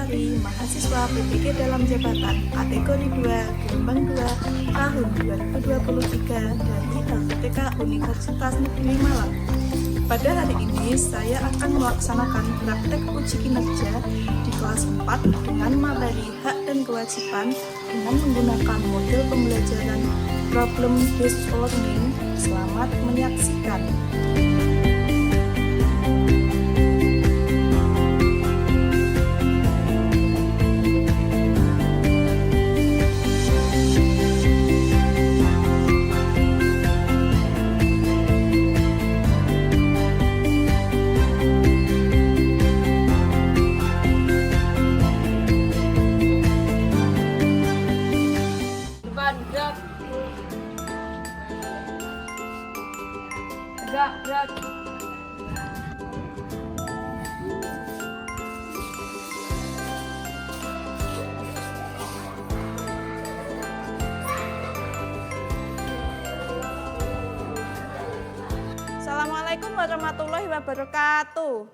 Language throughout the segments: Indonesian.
Lestari, mahasiswa PPG dalam jabatan kategori 2, gelombang 2, tahun 2023 dari LPTK Universitas Negeri Malang. Pada hari ini saya akan melaksanakan praktek uji kinerja di kelas 4 dengan materi hak dan kewajiban dengan menggunakan model pembelajaran problem based learning. Selamat menyaksikan. Gerak. Assalamualaikum warahmatullahi wabarakatuh.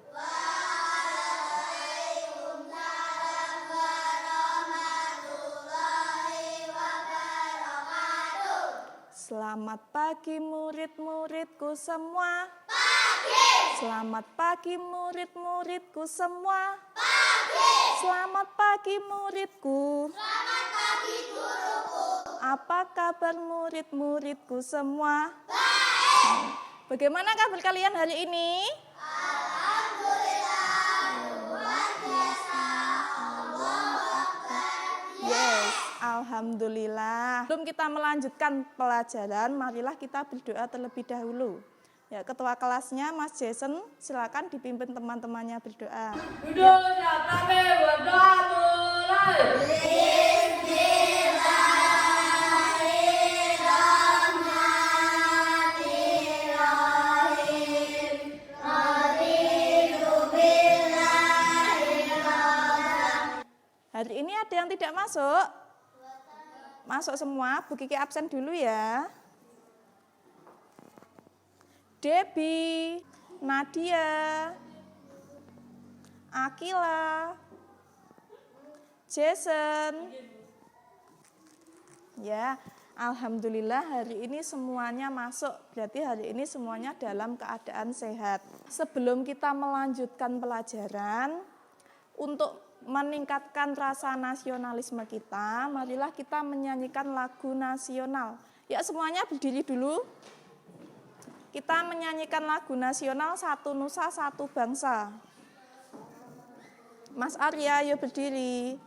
Selamat pagi murid-muridku semua. Pagi. Selamat pagi murid-muridku semua. Pagi. Selamat pagi muridku. Selamat pagi guruku. Apa kabar murid-muridku semua? Baik. Bagaimana kabar kalian hari ini? Alhamdulillah, luar biasa. Yes. Alhamdulillah. Sebelum kita melanjutkan pelajaran, marilah kita berdoa terlebih dahulu. Ya, ketua kelasnya Mas Jason, silakan dipimpin teman-temannya berdoa. Hari ini ada yang tidak masuk? Masuk semua, Bu Kiki absen dulu ya. Debbie, Nadia, Akila, Jason. Ya, alhamdulillah hari ini semuanya masuk. Berarti hari ini semuanya dalam keadaan sehat. Sebelum kita melanjutkan pelajaran, untuk meningkatkan rasa nasionalisme kita, marilah kita menyanyikan lagu nasional. Ya, semuanya berdiri dulu. Kita menyanyikan lagu nasional Satu Nusa Satu Bangsa. Mas Arya, yuk berdiri.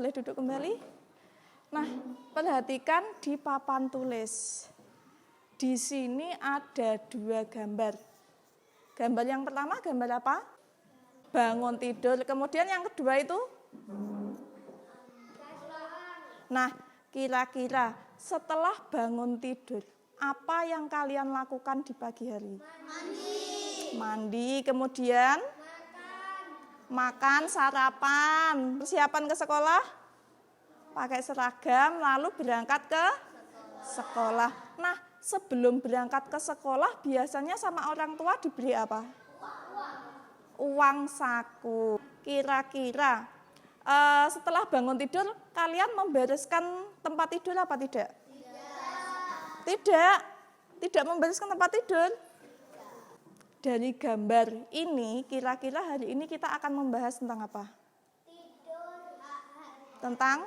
Duduk kembali. Nah, perhatikan di papan tulis. Di sini ada dua gambar. Gambar yang pertama gambar apa? Bangun tidur. Kemudian yang kedua itu? Nah, kira-kira setelah bangun tidur, apa yang kalian lakukan di pagi hari? Mandi. Kemudian? Makan, sarapan. Persiapan ke sekolah? Pakai seragam, lalu berangkat ke sekolah. Nah, sebelum berangkat ke sekolah, biasanya sama orang tua diberi apa? Uang saku. Kira-kira setelah bangun tidur, kalian membereskan tempat tidur apa tidak? Tidak membereskan tempat tidur. Dari gambar ini, kira-kira hari ini kita akan membahas tentang apa? Tentang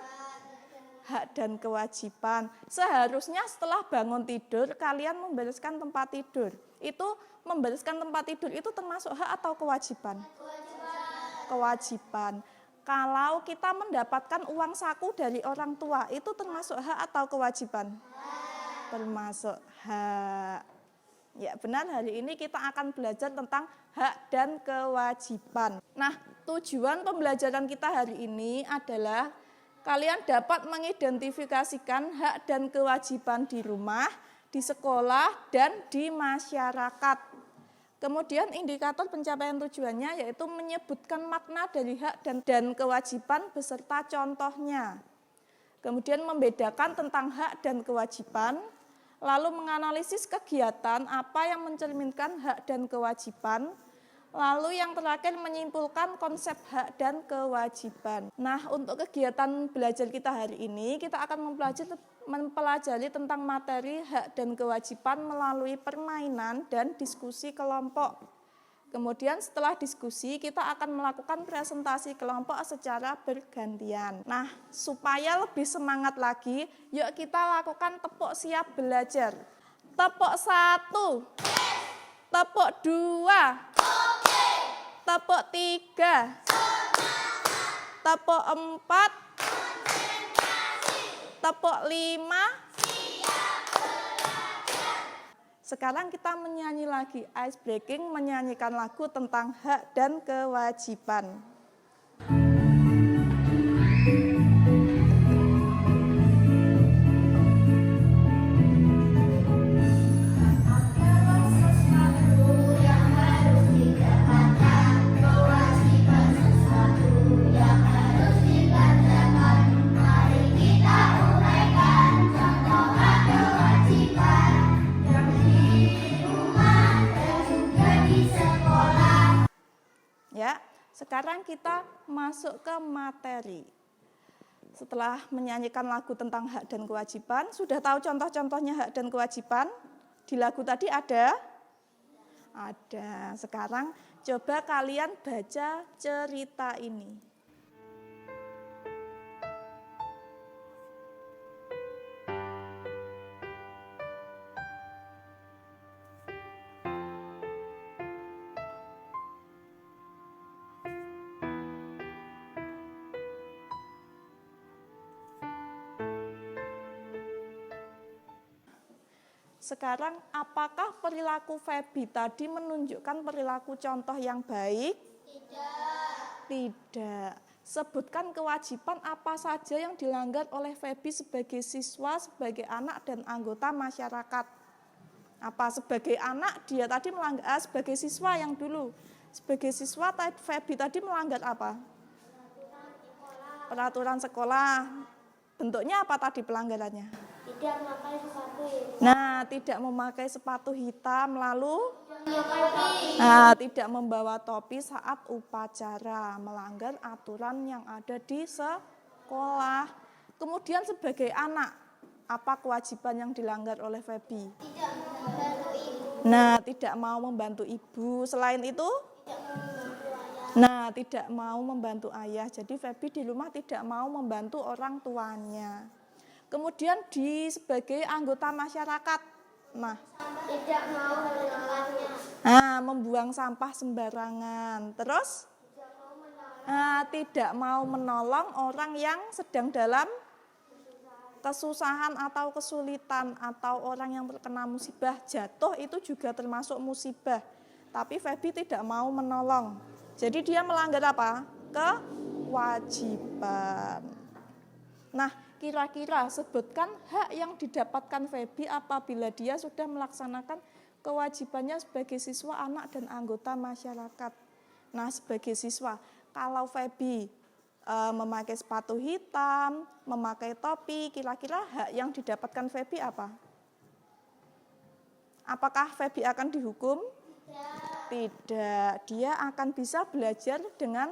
hak dan kewajiban. Seharusnya setelah bangun tidur, kalian membereskan tempat tidur. Itu membereskan tempat tidur itu termasuk hak atau kewajiban? Kewajiban. Kalau kita mendapatkan uang saku dari orang tua, itu termasuk hak atau kewajiban? Termasuk hak. Ya benar, hari ini kita akan belajar tentang hak dan kewajiban. Nah, tujuan pembelajaran kita hari ini adalah kalian dapat mengidentifikasikan hak dan kewajiban di rumah, di sekolah, dan di masyarakat. Kemudian indikator pencapaian tujuannya yaitu menyebutkan makna dari hak dan kewajiban beserta contohnya. Kemudian membedakan tentang hak dan kewajiban, lalu menganalisis kegiatan apa yang mencerminkan hak dan kewajiban, lalu yang terakhir menyimpulkan konsep hak dan kewajiban. Nah, untuk kegiatan belajar kita hari ini, kita akan mempelajari tentang materi hak dan kewajiban melalui permainan dan diskusi kelompok. Kemudian setelah diskusi, kita akan melakukan presentasi kelompok secara bergantian. Nah, supaya lebih semangat lagi, yuk kita lakukan tepuk siap belajar. Tepuk 1, tepuk 2, tepuk 3, tepuk 4, tepuk 5. Sekarang kita menyanyi lagi ice breaking, menyanyikan lagu tentang hak dan kewajiban. Sekarang kita masuk ke materi. Setelah menyanyikan lagu tentang hak dan kewajiban, sudah tahu contoh-contohnya hak dan kewajiban? Di lagu tadi ada? Ada. Sekarang coba kalian baca cerita ini. Sekarang, apakah perilaku Feby tadi menunjukkan perilaku contoh yang baik? Tidak. Sebutkan kewajiban apa saja yang dilanggar oleh Feby sebagai siswa, sebagai anak, dan anggota masyarakat. Apa sebagai anak, dia tadi melanggar, sebagai siswa yang dulu. Sebagai siswa, Feby tadi melanggar apa? Peraturan sekolah. Bentuknya apa tadi pelanggarannya? Tidak memakai sepatu hitam. Nah, tidak memakai sepatu hitam, lalu tidak membawa topi saat upacara, melanggar aturan yang ada di sekolah. Kemudian sebagai anak, apa kewajiban yang dilanggar oleh Feby? Tidak membantu ibu. Nah, tidak mau membantu ibu. Selain itu? Nah, tidak mau membantu ayah. Jadi Feby di rumah tidak mau membantu orang tuanya. Kemudian sebagai anggota masyarakat, nah, tidak mau menolongnya. Membuang sampah sembarangan. Terus, tidak mau menolong orang yang sedang dalam kesusahan atau kesulitan, atau orang yang terkena musibah, jatuh itu juga termasuk musibah. Tapi Feby tidak mau menolong. Jadi dia melanggar apa? Kewajiban. Nah, kira-kira sebutkan hak yang didapatkan Feby apabila dia sudah melaksanakan kewajibannya sebagai siswa, anak, dan anggota masyarakat. Nah, sebagai siswa, kalau Feby memakai sepatu hitam, memakai topi, kira-kira hak yang didapatkan Feby apa? Apakah Feby akan dihukum? Tidak. Dia akan bisa belajar dengan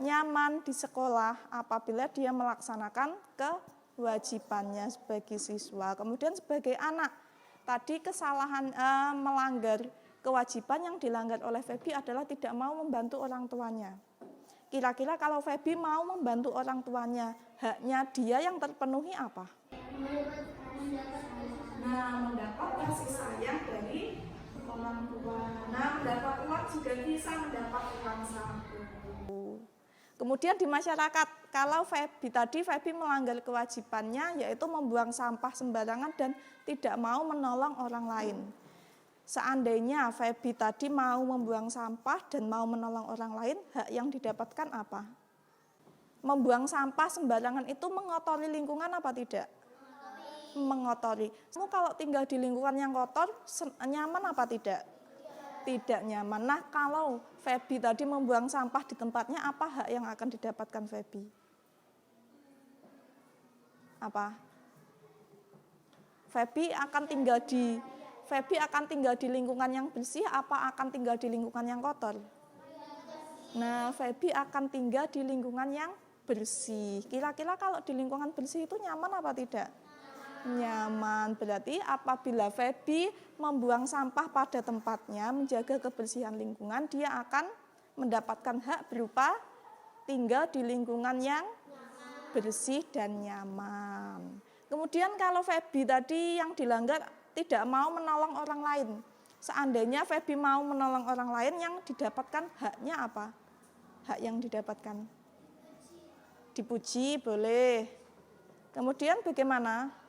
nyaman di sekolah apabila dia melaksanakan kewajibannya sebagai siswa. Kemudian sebagai anak, tadi kesalahan melanggar kewajiban yang dilanggar oleh Feby adalah tidak mau membantu orang tuanya. Kira-kira kalau Feby mau membantu orang tuanya, haknya dia yang terpenuhi apa? Nah, mendapat kasih sayang dari orang tua. Nah, mendapat uang juga bisa mendapat uang saku. Kemudian di masyarakat, kalau Feby melanggar kewajibannya yaitu membuang sampah sembarangan dan tidak mau menolong orang lain. Seandainya Feby tadi mau membuang sampah dan mau menolong orang lain, hak yang didapatkan apa? Membuang sampah sembarangan itu mengotori lingkungan apa tidak? Mengotori. Kamu kalau tinggal di lingkungan yang kotor, nyaman apa tidak? Tidak nyaman. Nah, kalau Feby tadi membuang sampah di tempatnya, apa hak yang akan didapatkan Feby? Apa? Feby akan tinggal di lingkungan yang bersih, apa akan tinggal di lingkungan yang kotor? Nah, Feby akan tinggal di lingkungan yang bersih. Kira-kira kalau di lingkungan bersih itu nyaman apa tidak? Nyaman. Berarti apabila Feby membuang sampah pada tempatnya, menjaga kebersihan lingkungan, dia akan mendapatkan hak berupa tinggal di lingkungan yang bersih dan nyaman. Kemudian kalau Feby tadi yang dilanggar tidak mau menolong orang lain. Seandainya Feby mau menolong orang lain, yang didapatkan haknya apa? Hak yang didapatkan? Dipuji, boleh. Kemudian bagaimana?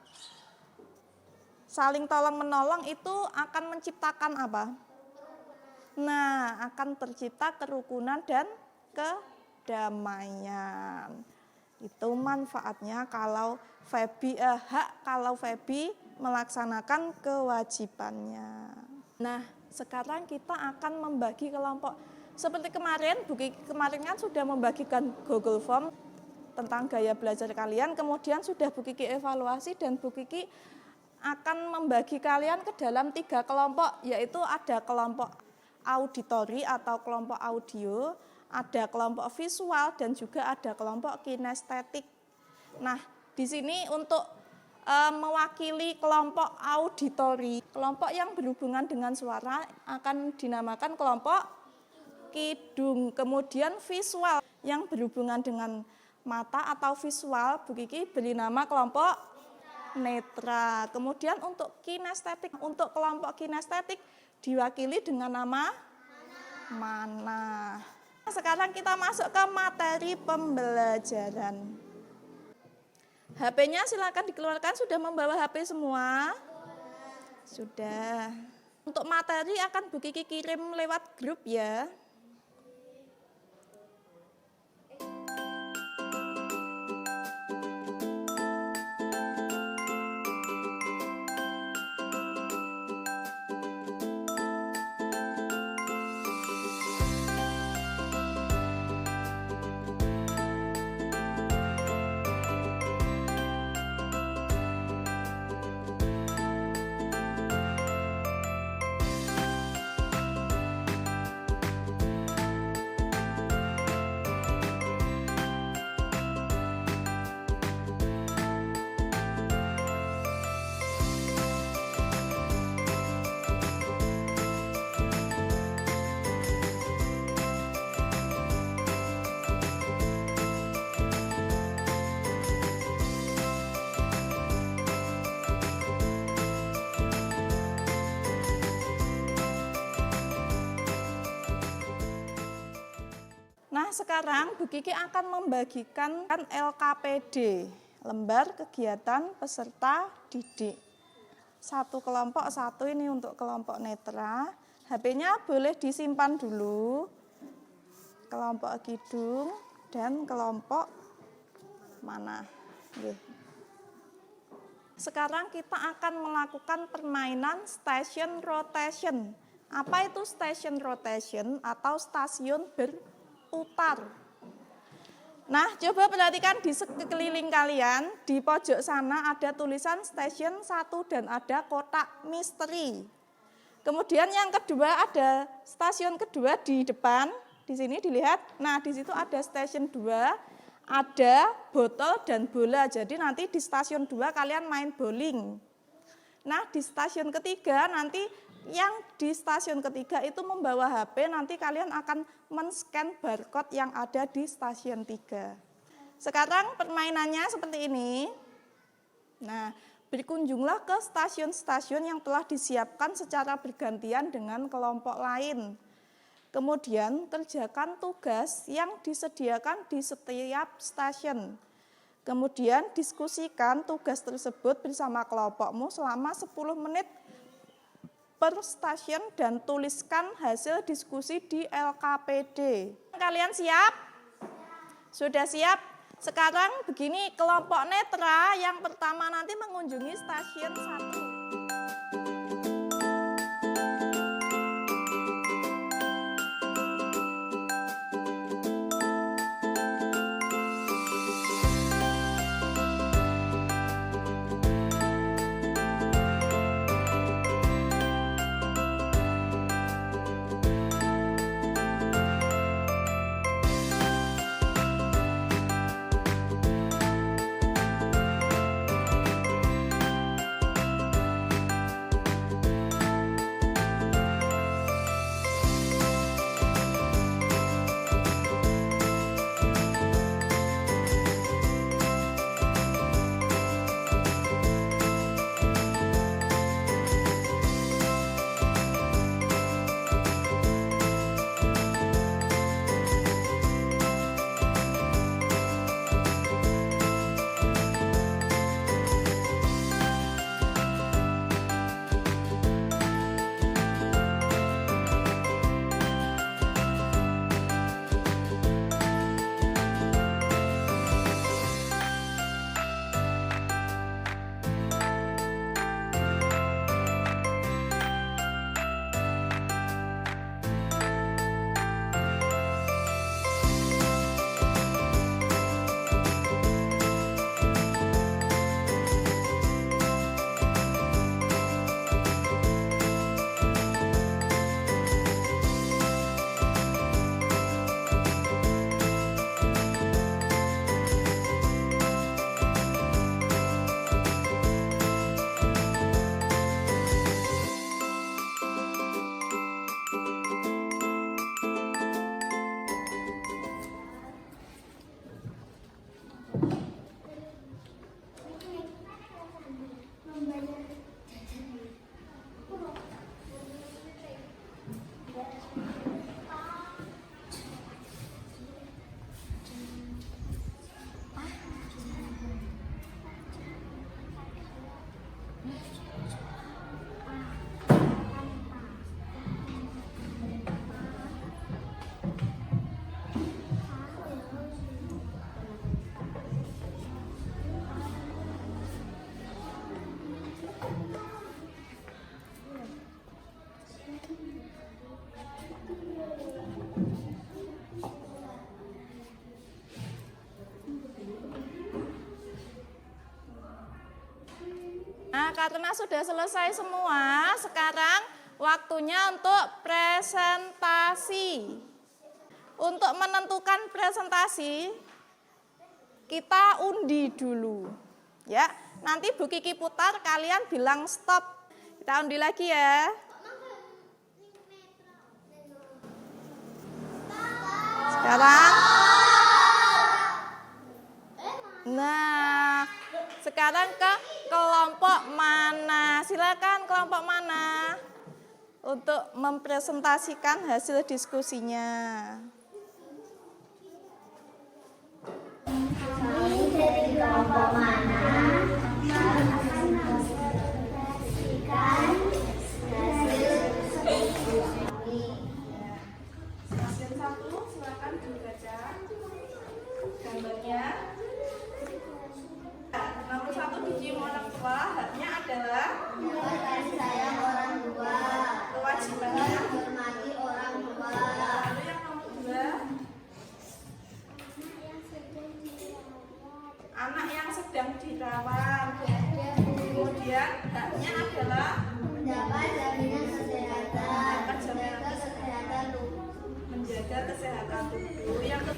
Saling tolong-menolong itu akan menciptakan apa? Nah, akan tercipta kerukunan dan kedamaian. Itu manfaatnya kalau Feby melaksanakan kewajibannya. Nah, sekarang kita akan membagi kelompok. Seperti kemarin, Bu Kiki kemarin kan sudah membagikan Google Form tentang gaya belajar kalian, kemudian sudah Bu Kiki evaluasi dan Bu Kiki akan membagi kalian ke dalam 3 kelompok, yaitu ada kelompok auditori atau kelompok audio, ada kelompok visual, dan juga ada kelompok kinestetik. Nah, di sini untuk mewakili kelompok auditori, kelompok yang berhubungan dengan suara akan dinamakan kelompok kidung. Kemudian visual yang berhubungan dengan mata atau visual, Bu Kiki beri nama kelompok netra. Kemudian untuk kinestetik, untuk kelompok kinestetik diwakili dengan nama mana. Sekarang kita masuk ke materi pembelajaran. HP-nya silakan dikeluarkan. Sudah membawa HP semua? Sudah. Untuk materi akan Bu Kiki kirim lewat grup ya. Nah, sekarang Bu Kiki akan membagikan LKPD, lembar kegiatan peserta didik. 1 kelompok 1 ini untuk kelompok netra. HP-nya boleh disimpan dulu. Kelompok kidung dan kelompok mana. Sekarang kita akan melakukan permainan station rotation. Apa itu station rotation atau stasiun berputar? Nah, coba perhatikan di sekeliling kalian, di pojok sana ada tulisan station 1 dan ada kotak misteri. Kemudian yang kedua ada stasiun kedua di depan, di sini dilihat. Nah, di situ ada stasiun 2, ada botol dan bola. Jadi nanti di stasiun 2 kalian main bowling. Nah, di stasiun ketiga nanti yang di stasiun ketiga itu membawa HP, nanti kalian akan men-scan barcode yang ada di stasiun 3. Sekarang permainannya seperti ini. Nah, berkunjunglah ke stasiun-stasiun yang telah disiapkan secara bergantian dengan kelompok lain. Kemudian kerjakan tugas yang disediakan di setiap stasiun. Kemudian diskusikan tugas tersebut bersama kelompokmu selama 10 menit per stasiun dan tuliskan hasil diskusi di LKPD. Kalian siap? Sudah siap? Sekarang begini, kelompok netra yang pertama nanti mengunjungi stasiun 1. Nah, karena sudah selesai semua, sekarang waktunya untuk presentasi. Untuk menentukan presentasi, kita undi dulu. Ya, nanti Bu Kiki putar, kalian bilang stop. Kita undi lagi ya. Sekarang. Nah, sekarang ke kelompok mana? Silakan kelompok mana untuk mempresentasikan hasil diskusinya. Kami dari kelompok mana akan mempresentasikan hasil diskusi kami. Stasiun 1, silakan dibaca gambarnya. Nomor 1 dicium orang tua, haknya adalah Mendapat kasih sayang orang tua, kewajibannya. menghormati orang tua. Lalu yang nomor 2, anak yang sedang dirawat. Kemudian haknya adalah Mendapat jaminan kesehatan, menjaga kesehatan tubuh. menjaga kesehatan tubuh. Yang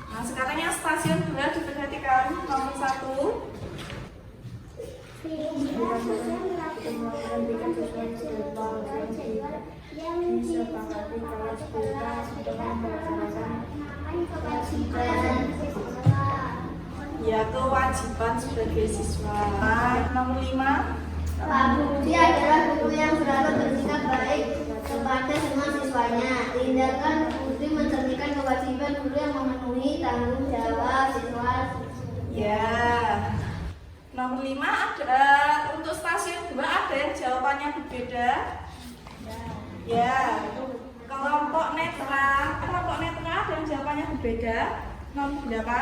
nah, sekarang yang stasiun 2 diperhatikan. Nomor 1, ya, kewajiban sebagai siswa. Nomor 5, Pak Budi adalah guru yang selalu bersikap baik kepada semua siswanya. Tindakan budi mencerminkan kewajiban guru yang memenuhi tanggung jawab siswa. Ya. Nomor 5 ada untuk stasiun 2 ada yang jawabannya berbeda. Ya. Kelompok netra ada yang jawabannya berbeda. Nomor berapa?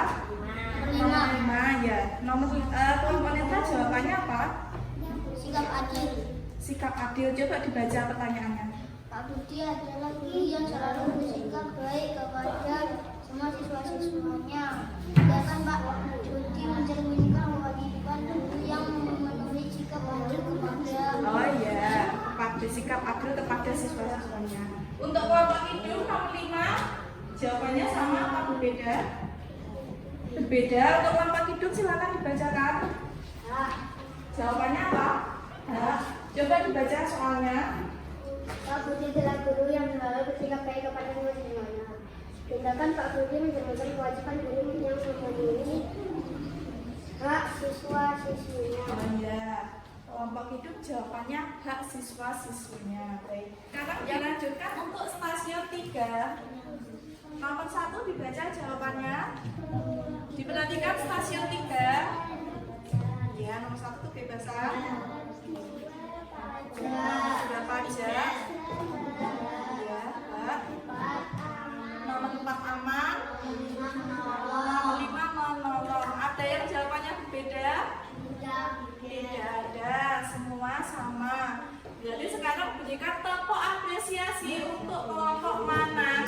Nomor 5 ya. Kelompok netra jawabannya apa? Sikap adil. Sikap adil. Coba dibaca pertanyaannya. Pak Budi adalah guru yang selalu bersikap baik kepada semua siswa-siswanya. Sedangkan Pak Budi mencerminkan kewajiban guru yang memenuhi sikap adil kepada. Oh iya, sikap adil kepada siswa-siswanya. Untuk kelompok hidup nomor 5 jawabannya sama apa berbeda? Berbeda. Untuk kelompok hidup silakan dibacakan. Jawabannya apa? Coba dibaca soalnya. Pak Budi adalah guru yang selalu bersikap baik kepada semua siswanya. Sedangkan Pak Budi mencerminkan kewajiban guru yang memenuhi hak siswa-siswinya. Oh iya, kelompok hidup jawabannya hak siswa-siswinya. Baik. Sekarang dilanjutkan untuk stasiun 3. Nomor 1 dibaca jawabannya. Diperhatikan stasiun 3. Ya, nomor 1 itu kebebasan. Sudah pajak. Ya, hak. Nomor 4 aman. Nomor 5 menolong. Ada yang jawabannya berbeda? Tidak ada, semua sama. Jadi sekarang berikan tepuk apresiasi untuk kelompok mana?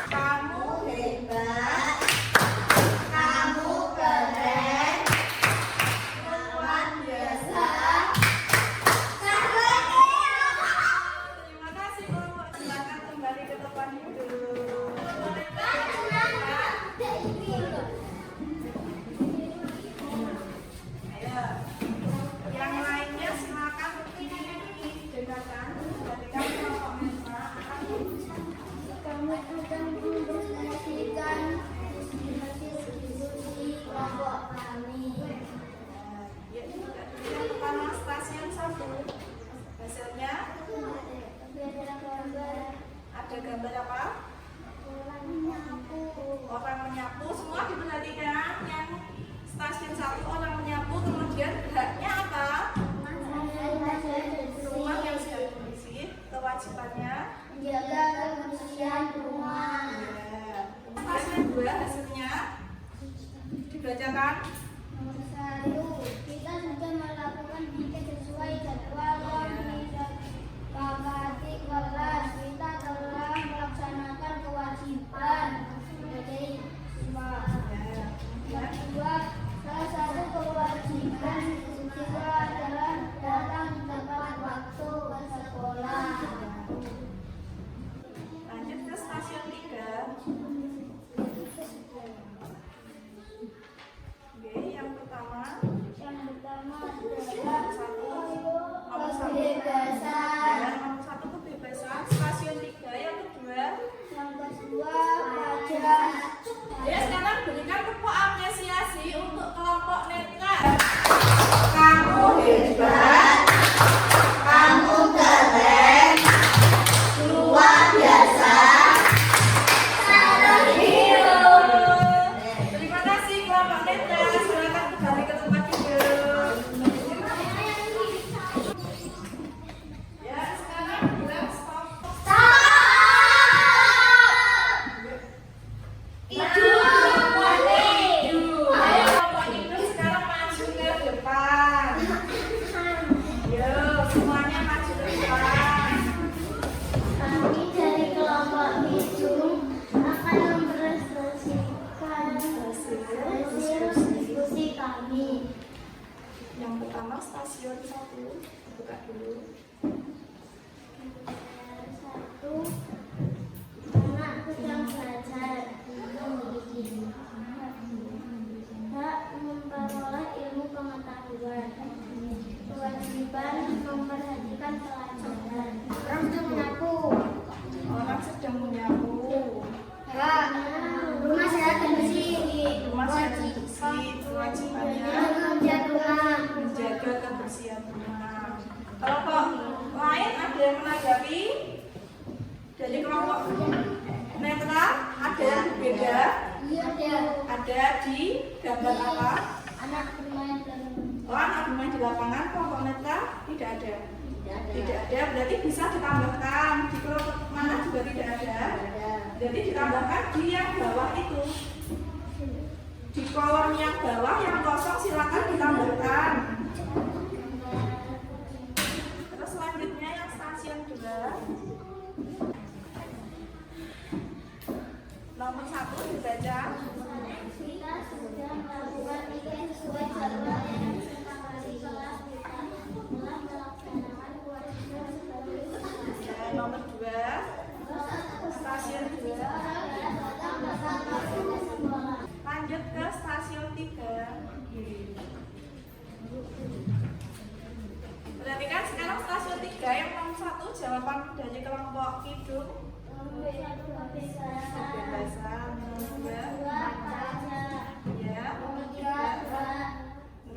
Kamu hebat, kamu keren, luar biasa. Terima kasih kelompok. Silakan kembali ke tempat duduk. Ayo, yang lainnya silakan dengarkan. Jadikan kelompok mesra akan Kami akan mempresentasikan hasil diskusi kelompok kami. ya, yang pertama stasiun 1. Hasilnya ada gambar apa? Orang menyapu. Semua diperhatikan. Yang stasiun 1 orang menyapu, kemudian haknya apa? Rumah yang sudah bersih. Kewajibannya Menjaga kebersihan rumah. ya. Stasiun 2 hasilnya dibacakan. Nomor 1, kita sudah melakukan piket sesuai jadwal yang disepakati kelas. Kita telah melaksanakan kewajiban sebagai siswa. Yang kedua, salah satu kewajiban siswa adalah datang tepat waktu ke sekolah. Lanjut ke stasiun 3. Oke, yang pertama Yang pertama nomor 1 kebebasan. ya, nomor 1 kebebasan. Stasiun 3 yang kedua. Yang kedua pajak. Ya, sekarang berikan tepuk apresiasi untuk kelompok netra. Kamu hebat, kamu keren, luar biasa. Salam hero. Terima kasih kelompok netra. Silakan kembali ke tempat duduk. Ya, sekarang bilang stop. Ayo kelompok hidup sekarang maju ke depan. Yo, semuanya maju ke depan. Kami dari kelompok hidung akan mempresentasikan hasil diskusi kami. Yang pertama stasiun 1. Buka dulu. Satu, anak sedang belajar. Hak memperoleh ilmu pengetahuan. Kewajiban memperhatikan pelajaran. Orang sedang menyapu. Orang sedang menyapu. Hak rumah sehat dan bersih. Rumah sehat dan bersih. Kewajibannya Menjaga rumah. menjaga kebersihan rumah. Kelompok yang menanggapi? Dari kelompok netra ada yang berbeda? Iya, ada. Ada di gambar apa? Anak bermain dan Oh, anak bermain di lapangan. Kelompok netra tidak ada. Tidak ada, berarti bisa ditambahkan. Di kelompok mana juga tidak ada. Jadi ditambahkan di yang bawah itu. Di kolom yang bawah yang kosong silakan ditambahkan. Terus selanjutnya yang stasiun 2. Nomor 1 dibaca. kita sudah melakukan itu sesuai jadwal yang disepakati kelas kita telah melaksanakan kewajiban sebagai Ya, nomor 2. Stasiun 2. Lanjut ke stasiun 3. Perhatikan sekarang stasiun 3 yang nomor 1 jawaban dari kelompok hidup. Kebebasan. Nomor 2.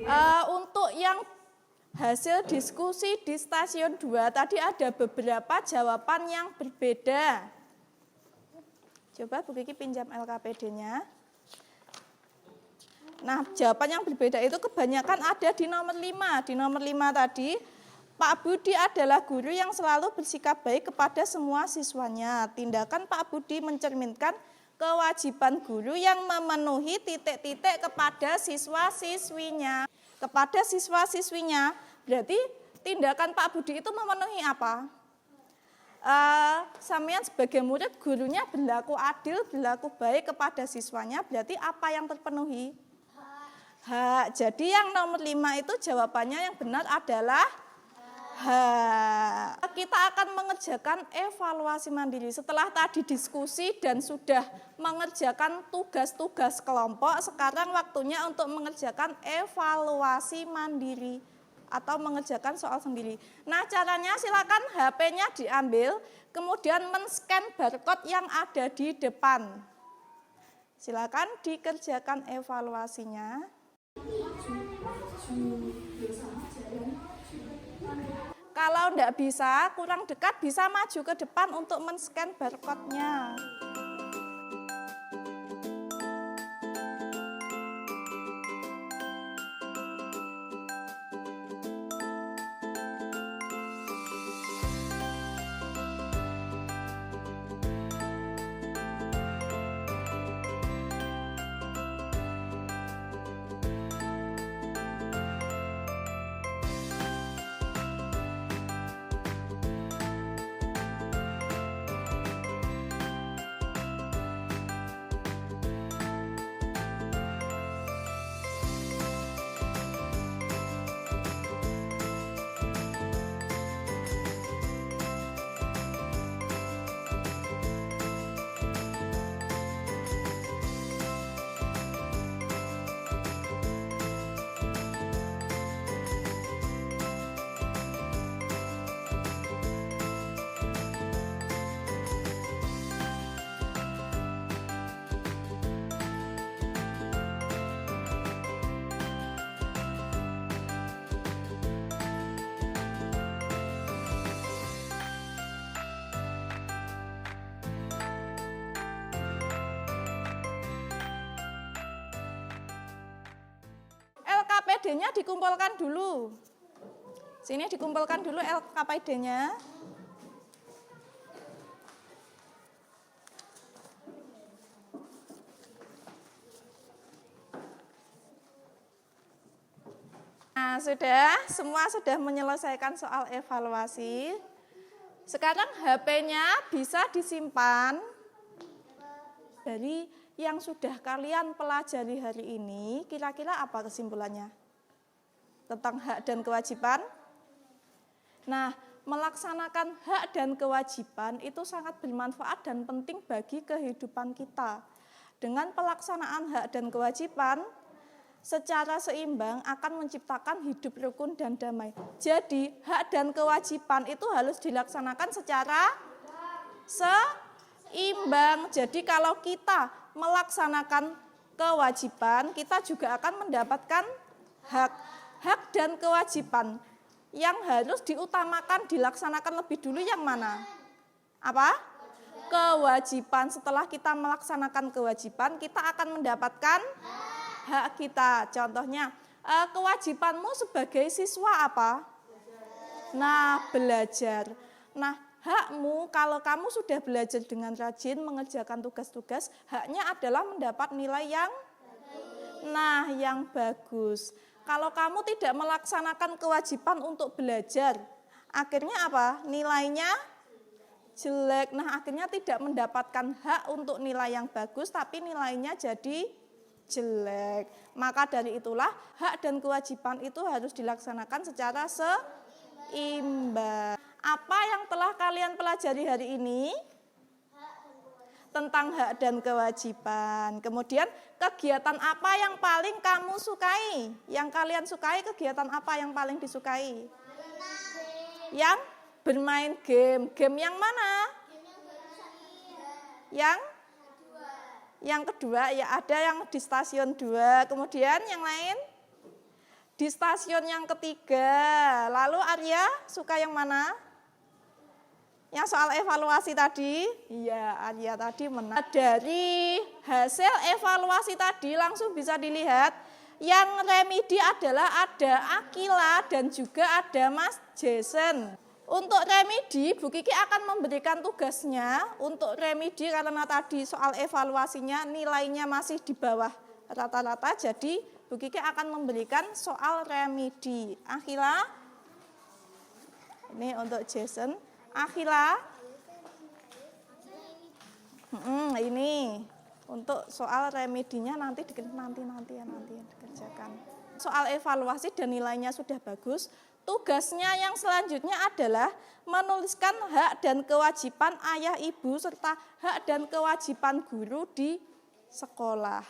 Ya. Untuk yang hasil diskusi di stasiun 2 tadi ada beberapa jawaban yang berbeda. Coba Bu Kiki pinjam LKPD-nya. Nah, jawaban yang berbeda itu kebanyakan ada di nomor 5. Di nomor 5 tadi, Pak Budi adalah guru yang selalu bersikap baik kepada semua siswanya. Tindakan Pak Budi mencerminkan kewajiban guru yang memenuhi titik-titik kepada siswa-siswinya. Kepada siswa-siswinya, berarti tindakan Pak Budi itu memenuhi apa? Sampean sebagai murid, gurunya berlaku adil, berlaku baik kepada siswanya, berarti apa yang terpenuhi? Hak. Jadi yang nomor 5 itu jawabannya yang benar adalah hak. Kita akan mengerjakan evaluasi mandiri. Setelah tadi diskusi dan sudah mengerjakan tugas-tugas kelompok, sekarang waktunya untuk mengerjakan evaluasi mandiri atau mengerjakan soal sendiri. Nah, caranya silakan HP-nya diambil, kemudian men-scan barcode yang ada di depan. Silakan dikerjakan evaluasinya. Kalau tidak bisa, kurang dekat, bisa maju ke depan untuk men-scan barcode-nya. LKPD-nya dikumpulkan dulu. Sini dikumpulkan dulu LKPD-nya. Nah, semua sudah menyelesaikan soal evaluasi. Sekarang HP-nya bisa disimpan dari yang sudah kalian pelajari hari ini. Kira-kira apa kesimpulannya tentang hak dan kewajiban? Nah, melaksanakan hak dan kewajiban itu sangat bermanfaat dan penting bagi kehidupan kita. Dengan pelaksanaan hak dan kewajiban secara seimbang akan menciptakan hidup rukun dan damai. Jadi, hak dan kewajiban itu harus dilaksanakan secara seimbang. Jadi, kalau kita melaksanakan kewajiban, kita juga akan mendapatkan hak. Hak dan kewajiban yang harus diutamakan, dilaksanakan lebih dulu yang mana? Apa? Kewajiban. Setelah kita melaksanakan kewajiban, kita akan mendapatkan hak kita. Contohnya, kewajibanmu sebagai siswa apa? Nah, belajar. Nah, hakmu kalau kamu sudah belajar dengan rajin mengerjakan tugas-tugas, haknya adalah mendapat nilai yang bagus. Kalau kamu tidak melaksanakan kewajiban untuk belajar, akhirnya apa? Nilainya jelek. Nah, akhirnya tidak mendapatkan hak untuk nilai yang bagus, tapi nilainya jadi jelek. Maka dari itulah hak dan kewajiban itu harus dilaksanakan secara seimbang. Apa yang telah kalian pelajari hari ini? Tentang hak dan kewajiban. Kemudian kegiatan apa yang paling kamu sukai? Yang kalian sukai, kegiatan apa yang paling disukai? Yang bermain game. Game yang mana? Yang kedua, ya ada yang di stasiun 2. Kemudian yang lain? Di stasiun yang ketiga. Lalu Arya suka yang mana? Yang soal evaluasi tadi, iya Arya tadi menang. Dari hasil evaluasi tadi langsung bisa dilihat yang remedi adalah ada Akila dan juga ada Mas Jason. Untuk remedi, Bu Kiki akan memberikan tugasnya untuk remedi karena tadi soal evaluasinya nilainya masih di bawah rata-rata, jadi Bu Kiki akan memberikan soal remedi. Akila, ini untuk Jason. Akila, ini untuk soal remedinya nanti dikerjakan. Soal evaluasi dan nilainya sudah bagus. Tugasnya yang selanjutnya adalah menuliskan hak dan kewajiban ayah ibu serta hak dan kewajiban guru di sekolah.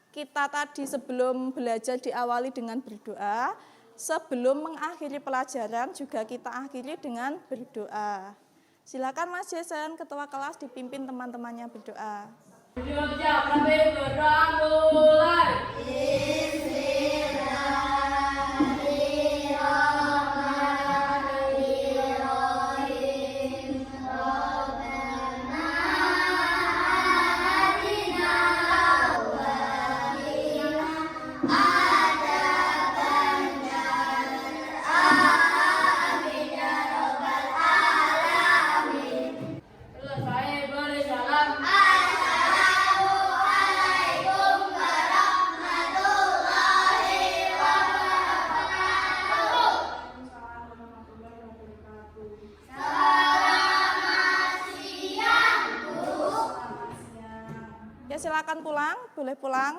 Kita tadi sebelum belajar diawali dengan berdoa. Sebelum mengakhiri pelajaran juga kita akhiri dengan berdoa. Silakan Mas Jason, ketua kelas, dipimpin teman-temannya berdoa. Diucapkan berdoa mulai. Ya silakan pulang, boleh pulang.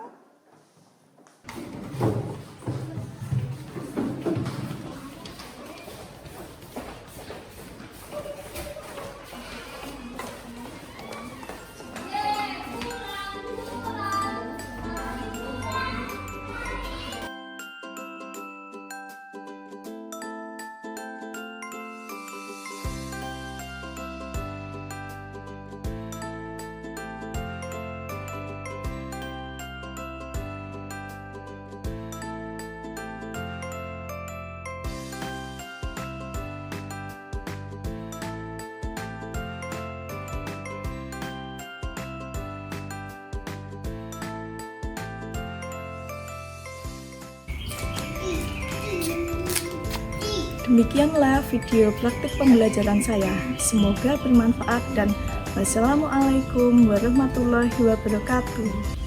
Demikianlah video praktik pembelajaran saya. Semoga bermanfaat dan wassalamualaikum warahmatullahi wabarakatuh.